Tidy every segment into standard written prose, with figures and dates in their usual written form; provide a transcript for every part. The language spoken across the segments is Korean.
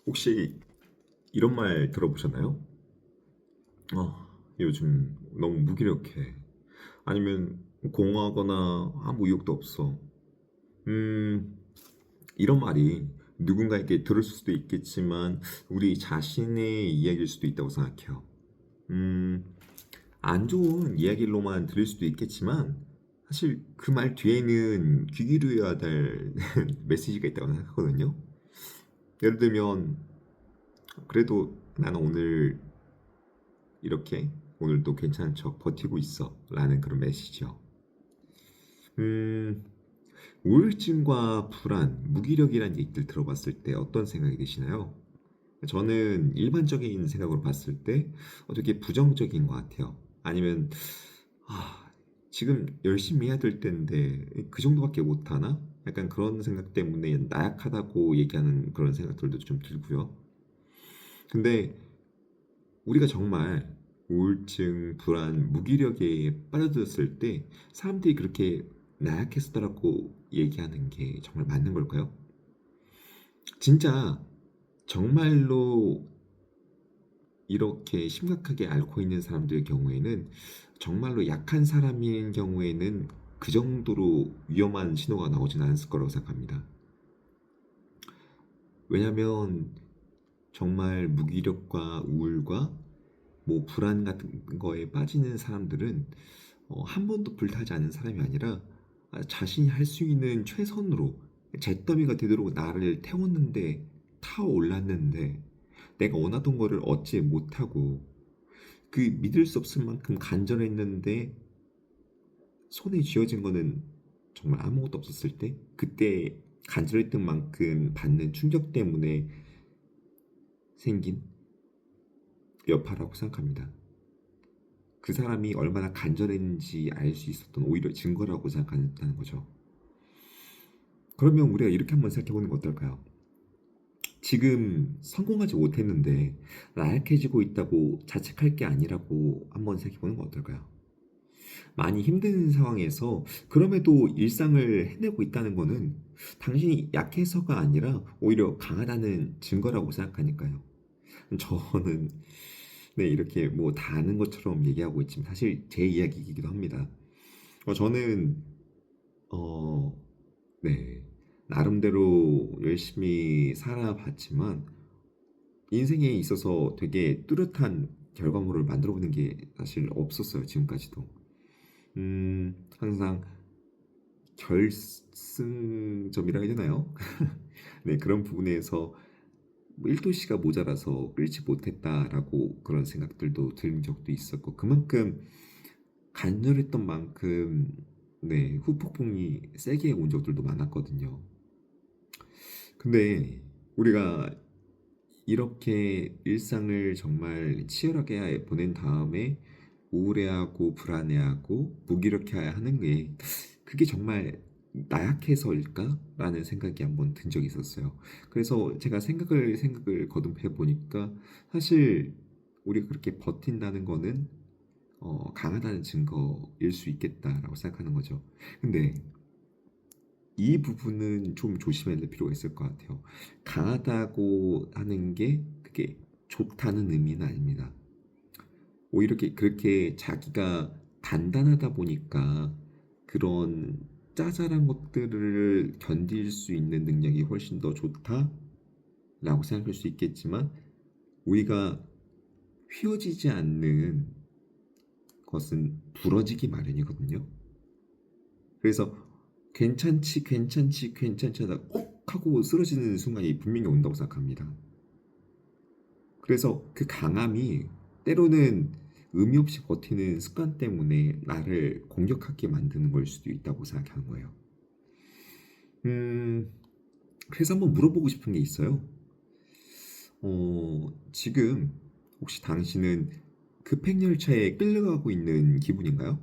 혹시 이런 말 들어보셨나요? 요즘 너무 무기력해. 아니면 공허하거나 아무 의욕도 없어. 음, 이런 말이 누군가에게 들을 수도 있겠지만 우리 자신의 이야기일 수도 있다고 생각해요. 음, 안 좋은 이야기로만 들릴 수도 있겠지만 사실 그 말 뒤에는 귀 기울여야 될 메시지가 있다고 생각하거든요. 예를 들면 그래도 나는 이렇게 오늘도 괜찮은 척 버티고 있어 라는 그런 메시지요. 음, 우울증과 불안, 무기력이라는 얘기들 들어봤을 때 어떤 생각이 드시나요? 저는 일반적인 생각으로 봤을 때 되게 부정적인 것 같아요. 아니면 아, 지금 열심히 해야 될 텐데 그 정도밖에 못하나? 약간 그런 생각 때문에 나약하다고 얘기하는 그런 생각들도 좀 들고요. 근데 우리가 정말 우울증, 불안, 무기력에 빠져들었을 때 사람들이 그렇게 나약했었다라고 얘기하는 게 정말 맞는 걸까요? 진짜 정말로 이렇게 심각하게 앓고 있는 사람들의 경우에는 정말로 약한 사람인 경우에는 그 정도로 위험한 신호가 나오진 않았을 거라고 생각합니다. 왜냐하면 정말 무기력과 우울과 뭐 불안 같은 거에 빠지는 사람들은 한 번도 불타지 않은 사람이 아니라 자신이 할 수 있는 최선으로 잿더미가 되도록 나를 태웠는데 타올랐는데 내가 원하던 거를 얻지 못하고 그 믿을 수 없을 만큼 간절했는데 손에 쥐어진 거는 정말 아무것도 없었을 때 그때 간절했던 만큼 받는 충격 때문에 생긴 여파라고 생각합니다. 그 사람이 얼마나 간절했는지 알 수 있었던 오히려 증거라고 생각한다는 거죠. 그러면 우리가 이렇게 한번 생각해 보는 거 어떨까요? 지금 성공하지 못했는데 나약해지고 있다고 자책할 게 아니라고 한번 생각해 보는 거 어떨까요? 많이 힘든 상황에서 그럼에도 일상을 해내고 있다는 거는 당신이 약해서가 아니라 오히려 강하다는 증거라고 생각하니까요. 저는 네, 이렇게 뭐 다 아는 것처럼 얘기하고 있지만 사실 제 이야기이기도 합니다. 저는 어, 네, 나름대로 열심히 살아봤지만 인생에 있어서 되게 뚜렷한 결과물을 만들어 보는 게 사실 없었어요, 지금까지도. 항상 결승점이라 해야 되나요? 네, 그런 부분에서 1도씨가 모자라서 끌지 못했다라고 그런 생각들도 든 적도 있었고 그만큼 간절했던 만큼 네, 후폭풍이 세게 온 적들도 많았거든요. 근데 우리가 이렇게 일상을 정말 치열하게 보낸 다음에 우울해하고 불안해하고 무기력해야 하는 게 그게 정말 나약해서일까? 라는 생각이 한번 든 적이 있었어요. 그래서 제가 생각을 거듭해 보니까 사실 우리가 그렇게 버틴다는 거는 강하다는 증거일 수 있겠다라고 생각하는 거죠. 근데 이 부분은 좀 조심해야 될 필요가 있을 것 같아요. 강하다고 하는 게 그게 좋다는 의미는 아닙니다. 오히려 그렇게 자기가 단단하다 보니까 그런 짜잘한 것들을 견딜 수 있는 능력이 훨씬 더 좋다라고 생각할 수 있겠지만 우리가 휘어지지 않는 것은 부러지기 마련이거든요. 그래서 괜찮지, 괜찮지, 괜찮지 하다가 꼭 하고 쓰러지는 순간이 분명히 온다고 생각합니다. 그래서 그 강함이 때로는 의미 없이 버티는 습관 때문에 나를 공격하게 만드는 걸 수도 있다고 생각하는 거예요. 음, 그래서 한번 물어보고 싶은 게 있어요. 지금 혹시 당신은 급행열차에 끌려가고 있는 기분인가요?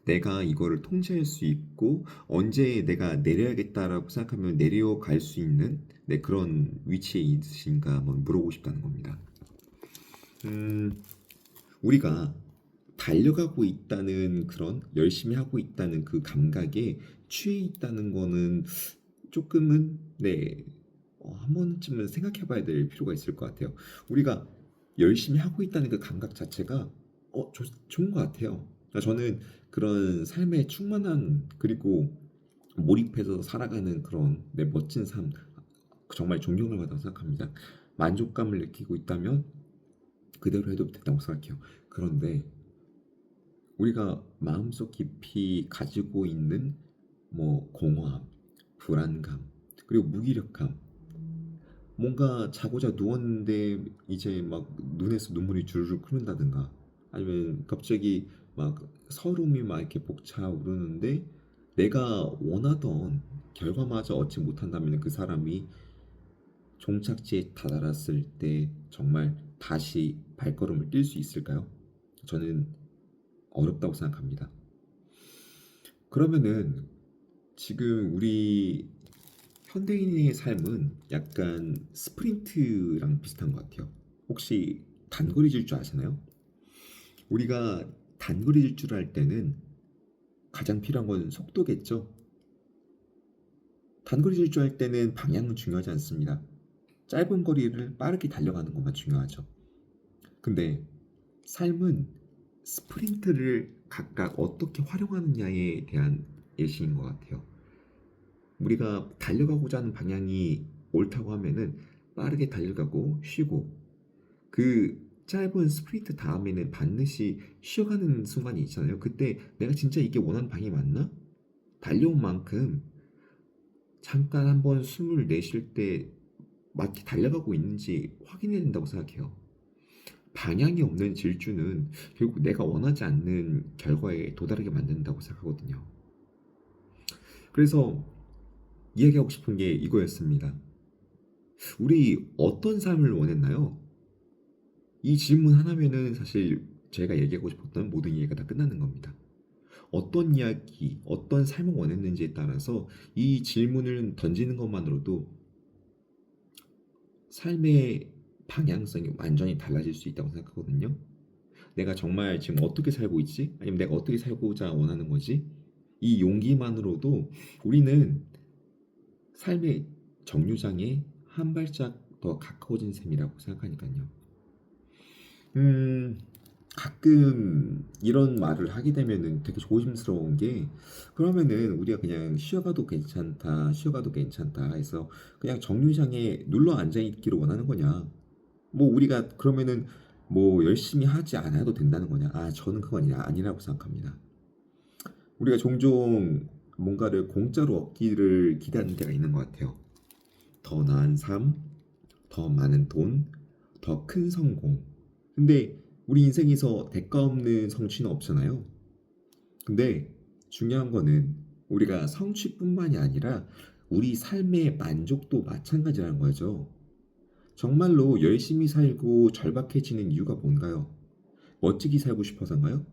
내가 이거를 통제할 수 있고 언제 내가 내려야겠다라고 생각하면 내려갈 수 있는 네, 그런 위치에 있으신가 한번 물어보고 싶다는 겁니다. 음, 우리가 달려가고 있다는 그런 열심히 하고 있다는 그 감각에 취해 있다는 거는 조금은 네 한 번쯤은 생각해 봐야 될 필요가 있을 것 같아요. 우리가 열심히 하고 있다는 그 감각 자체가 좋은 것 같아요. 그러니까 저는 그런 삶의 충만한 그리고 몰입해서 살아가는 그런 내 멋진 삶 정말 존경을 받다고 생각합니다. 만족감을 느끼고 있다면 그대로 해도 된다고 생각해요. 그런데 우리가 마음속 깊이 가지고 있는 뭐 공허함, 불안감, 그리고 무기력함, 뭔가 자고자 누웠는데 이제 막 눈에서 눈물이 주르륵 흐른다든가 아니면 갑자기 막 서름이 막 이렇게 벅차오르는데 내가 원하던 결과마저 얻지 못한다면 그 사람이 종착지에 다다랐을 때 정말 다시 발걸음을 뛸 수 있을까요? 저는 어렵다고 생각합니다. 그러면은 지금 우리 현대인의 삶은 약간 스프린트랑 비슷한 것 같아요. 혹시 단거리 질주 아시나요? 우리가 단거리 질주를 할 때는 가장 필요한 건 속도겠죠. 단거리 질주할 때는 방향은 중요하지 않습니다. 짧은 거리를 빠르게 달려가는 것만 중요하죠. 근데 삶은 스프린트를 각각 어떻게 활용하느냐에 대한 예시인 것 같아요. 우리가 달려가고자 하는 방향이 옳다고 하면은 빠르게 달려가고 쉬고 그 짧은 스프린트 다음에는 반드시 쉬어가는 순간이 있잖아요. 그때 내가 진짜 이게 원하는 방향이 맞나? 달려온 만큼 잠깐 한번 숨을 내쉴 때 맞게 달려가고 있는지 확인해야 된다고 생각해요. 방향이 없는 질주는 결국 내가 원하지 않는 결과에 도달하게 만든다고 생각하거든요. 그래서 이야기하고 싶은 게 이거였습니다. 우리 어떤 삶을 원했나요? 이 질문 하나면은 사실 제가 얘기하고 싶었던 모든 이야기가 다 끝나는 겁니다. 어떤 이야기, 어떤 삶을 원했는지에 따라서 이 질문을 던지는 것만으로도 삶의 방향성이 완전히 달라질 수 있다고 생각하거든요. 내가 정말 지금 어떻게 살고 있지? 아니면 내가 어떻게 살고자 원하는 거지? 이 용기만으로도 우리는 삶의 정류장에 한 발짝 더 가까워진 셈이라고 생각하니까요. 음, 가끔 이런 말을 하게 되면은 되게 조심스러운 게 그러면은 우리가 그냥 쉬어가도 괜찮다, 쉬어가도 괜찮다 해서 그냥 정류장에 눌러 앉아 있기를 원하는 거냐? 뭐 우리가 그러면은 뭐 열심히 하지 않아도 된다는 거냐? 저는 그건 아니라고 생각합니다. 우리가 종종 뭔가를 공짜로 얻기를 기대하는 때가 있는 것 같아요. 더 나은 삶, 더 많은 돈, 더 큰 성공. 근데 우리 인생에서 대가 없는 성취는 없잖아요. 근데 중요한 거는 우리가 성취뿐만이 아니라 우리 삶의 만족도 마찬가지라는 거죠. 정말로 열심히 살고 절박해지는 이유가 뭔가요? 멋지게 살고 싶어서인가요?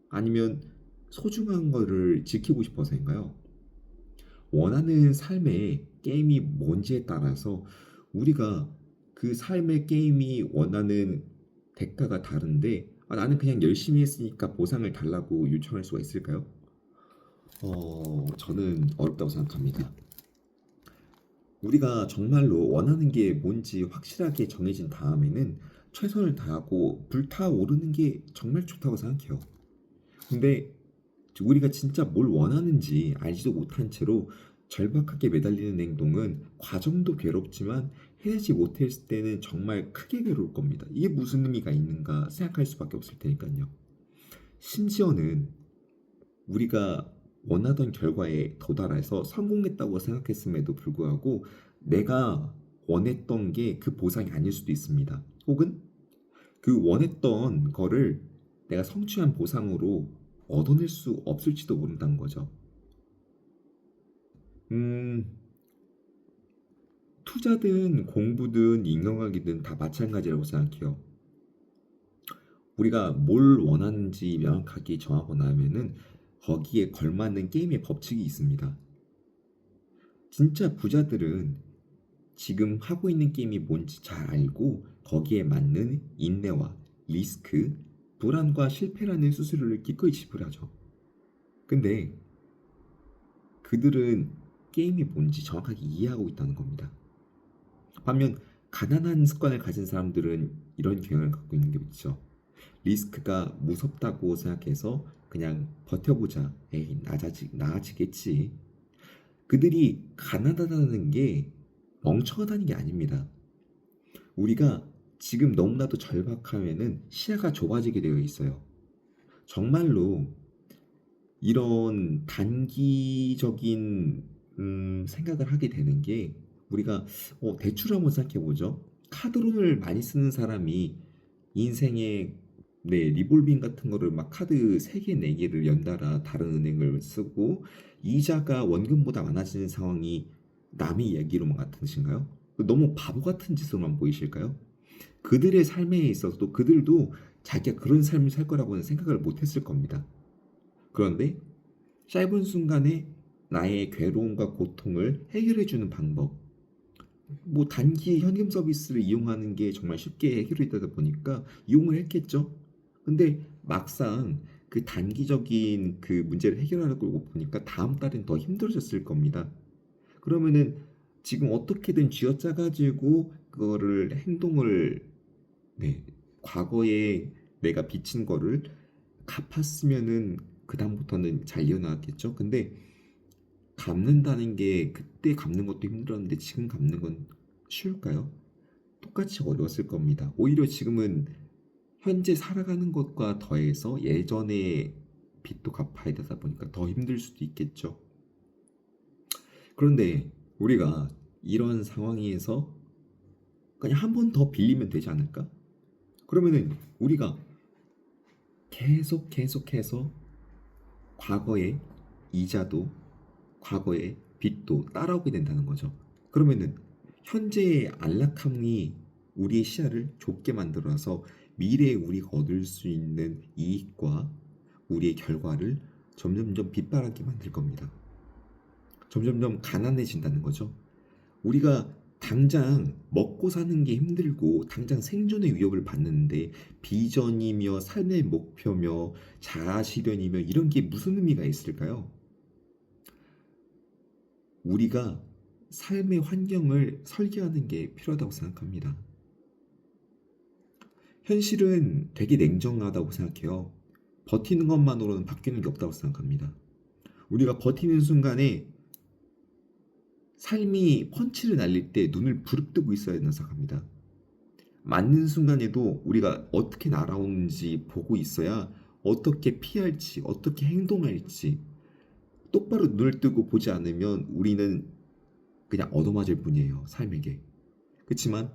아니면 소중한 거를 지키고 싶어서인가요? 원하는 삶의 게임이 뭔지에 따라서 우리가 그 삶의 게임이 원하는 대가가 다른데 나는 그냥 열심히 했으니까 보상을 달라고 요청할 수가 있을까요? 저는 어렵다고 생각합니다. 우리가 정말로 원하는 게 뭔지 확실하게 정해진 다음에는 최선을 다하고 불타오르는 게 정말 좋다고 생각해요. 근데 우리가 진짜 뭘 원하는지 알지도 못한 채로 절박하게 매달리는 행동은 과정도 괴롭지만 해내지 못했을 때는 정말 크게 괴로울 겁니다. 이게 무슨 의미가 있는가 생각할 수밖에 없을 테니까요. 심지어는 우리가 원하던 결과에 도달해서 성공했다고 생각했음에도 불구하고 내가 원했던 게 그 보상이 아닐 수도 있습니다. 혹은 그 원했던 거를 내가 성취한 보상으로 얻어낼 수 없을지도 모른다는 거죠. 음, 투자든 공부든 인간관계든 다 마찬가지라고 생각해요. 우리가 뭘 원하는지 명확하게 정하고 나면은 거기에 걸맞는 게임의 법칙이 있습니다. 진짜 부자들은 지금 하고 있는 게임이 뭔지 잘 알고 거기에 맞는 인내와 리스크, 불안과 실패라는 수수료를 기꺼이 지불하죠. 근데 그들은 게임이 뭔지 정확하게 이해하고 있다는 겁니다. 반면 가난한 습관을 가진 사람들은 이런 경향을 갖고 있는 게 있죠. 리스크가 무섭다고 생각해서 그냥 버텨보자. 에이, 나아지겠지. 그들이 가난하다는 게 멍청하다는 게 아닙니다. 우리가 지금 너무나도 절박하면은 시야가 좁아지게 되어 있어요. 정말로 이런 단기적인 생각을 하게 되는 게 우리가 대출 한번 생각해 보죠. 카드론을 많이 쓰는 사람이 인생에 리볼빙 같은 거를 막 카드 3개, 4개를 연달아 다른 은행을 쓰고 이자가 원금보다 많아지는 상황이 남의 이야기로만 같으신가요? 너무 바보 같은 짓으로만 보이실까요? 그들의 삶에 있어서도 그들도 자기가 그런 삶을 살 거라고는 생각을 못 했을 겁니다. 그런데 짧은 순간에 나의 괴로움과 고통을 해결해주는 방법, 뭐 단기 현금 서비스를 이용하는 게 정말 쉽게 해결이 되다 보니까 이용을 했겠죠. 근데 막상 그 단기적인 그 문제를 해결하려고 보니까 다음 달엔 더 힘들어졌을 겁니다. 그러면은 지금 어떻게든 쥐어짜 가지고 그거를 행동을 네, 과거에 내가 빚진 거를 갚았으면은 그다음부터는 잘 이어나갔겠죠. 근데 갚는다는 게 그때 갚는 것도 힘들었는데 지금 갚는 건 쉬울까요? 똑같이 어려웠을 겁니다. 오히려 지금은 현재 살아가는 것과 더해서 예전에 빚도 갚아야 되다 보니까 더 힘들 수도 있겠죠. 그런데 우리가 이런 상황에서 그냥 한 번 더 빌리면 되지 않을까? 그러면은 우리가 계속해서 과거의 이자도 과거의 빚도 따라오게 된다는 거죠. 그러면은 현재의 안락함이 우리의 시야를 좁게 만들어서 미래에 우리가 얻을 수 있는 이익과 우리의 결과를 점점점 빗바라게 만들 겁니다. 점점점 가난해진다는 거죠. 우리가 당장 먹고 사는 게 힘들고 당장 생존의 위협을 받는데 비전이며 삶의 목표며 자아 실현이며 이런 게 무슨 의미가 있을까요? 우리가 삶의 환경을 설계하는 게 필요하다고 생각합니다. 현실은 되게 냉정하다고 생각해요. 버티는 것만으로는 바뀌는 게 없다고 생각합니다. 우리가 버티는 순간에 삶이 펀치를 날릴 때 눈을 부릅뜨고 있어야 된다고 생각합니다. 맞는 순간에도 우리가 어떻게 날아오는지 보고 있어야 어떻게 피할지, 어떻게 행동할지 똑바로 눈을 뜨고 보지 않으면 우리는 그냥 얻어맞을 뿐이에요, 삶에게. 그렇지만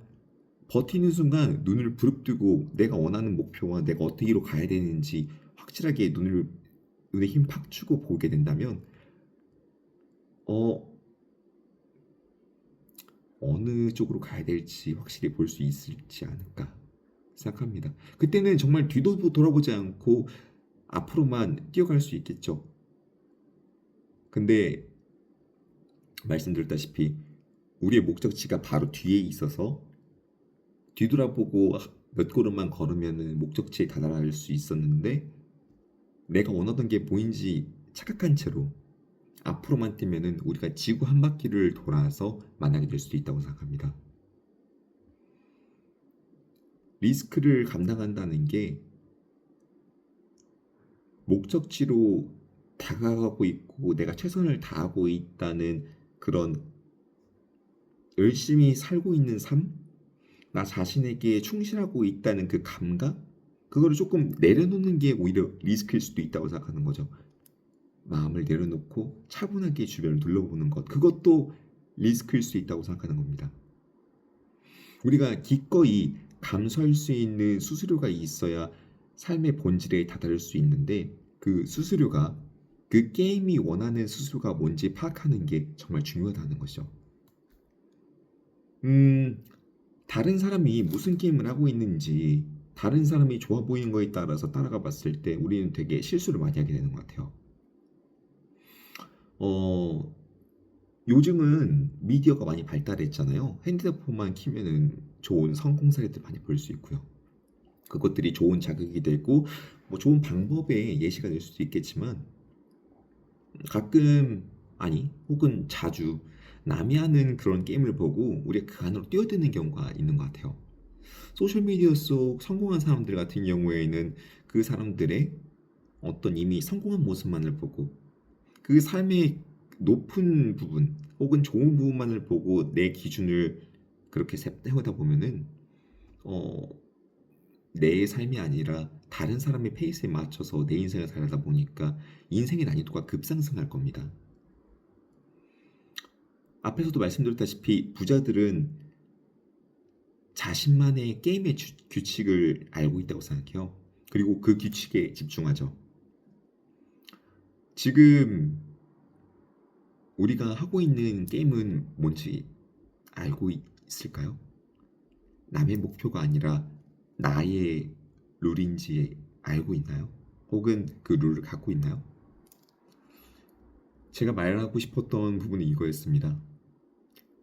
버티는 순간 눈을 부릅뜨고 내가 원하는 목표와 내가 어디로 가야 되는지 확실하게 눈에 힘 팍 주고 보게 된다면 어, 어느 쪽으로 가야 될지 확실히 볼 수 있을지 않을까 생각합니다. 그때는 정말 뒤도 돌아보지 않고 앞으로만 뛰어갈 수 있겠죠. 근데 말씀드렸다시피 우리의 목적지가 바로 뒤에 있어서 뒤돌아보고 몇 걸음만 걸으면 목적지에 다다를 수 있었는데 내가 원하던 게 뭐인지 착각한 채로 앞으로만 뛰면은 우리가 지구 한 바퀴를 돌아서 만나게 될 수도 있다고 생각합니다. 리스크를 감당한다는 게 목적지로 다가가고 있고 내가 최선을 다하고 있다는 그런 열심히 살고 있는 삶, 나 자신에게 충실하고 있다는 그 감각, 그거를 조금 내려놓는 게 오히려 리스크일 수도 있다고 생각하는 거죠. 마음을 내려놓고 차분하게 주변을 둘러보는 것, 그것도 리스크일 수 있다고 생각하는 겁니다. 우리가 기꺼이 감수할 수 있는 수수료가 있어야 삶의 본질에 다다를 수 있는데 그 수수료가 그 게임이 원하는 수수료가 뭔지 파악하는 게 정말 중요하다는 것이죠. 다른 사람이 무슨 게임을 하고 있는지 다른 사람이 좋아 보이는 거에 따라서 따라가 봤을 때 우리는 되게 실수를 많이 하게 되는 것 같아요. 어, 요즘은 미디어가 많이 발달했잖아요. 핸드폰만 키면은 좋은 성공 사례들 많이 볼 수 있고요. 그것들이 좋은 자극이 되고 뭐 좋은 방법의 예시가 될 수도 있겠지만 가끔 아니 혹은 자주 남이 하는 그런 게임을 보고 우리가 그 안으로 뛰어드는 경우가 있는 것 같아요. 소셜미디어 속 성공한 사람들 같은 경우에는 그 사람들의 어떤 이미 성공한 모습만을 보고 그 삶의 높은 부분 혹은 좋은 부분만을 보고 내 기준을 그렇게 세우다 보면은 어, 내 삶이 아니라 다른 사람의 페이스에 맞춰서 내 인생을 살다 보니까 인생의 난이도가 급상승할 겁니다. 앞에서도 말씀드렸다시피 부자들은 자신만의 게임의 규칙을 알고 있다고 생각해요. 그리고 그 규칙에 집중하죠. 지금 우리가 하고 있는 게임은 뭔지 알고 있을까요? 남의 목표가 아니라 나의 룰인지 알고 있나요? 혹은 그 룰을 갖고 있나요? 제가 말하고 싶었던 부분은 이거였습니다.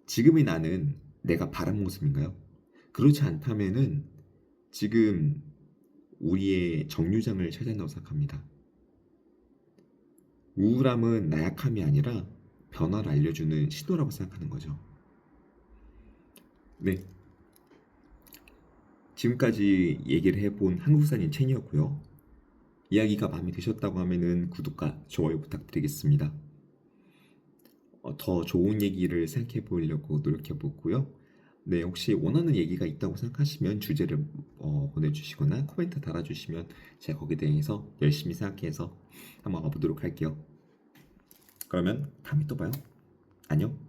지금의 나는 내가 바란 모습인가요? 그렇지 않다면은 지금 우리의 정류장을 찾아야 한다고 생각합니다. 우울함은 나약함이 아니라 변화를 알려주는 신호라고 생각하는 거죠. 네, 지금까지 얘기를 해본 한국사님 챙이었고요. 이야기가 마음에 드셨다고 하면은 구독과 좋아요 부탁드리겠습니다. 더 좋은 얘기를 생각해 보려고 노력해 보고요. 네, 혹시 원하는 얘기가 있다고 생각하시면 주제를 보내주시거나 코멘트 달아주시면 제가 거기에 대해서 열심히 생각해서 한번 와보도록 할게요. 그러면 다음에 또 봐요. 안녕.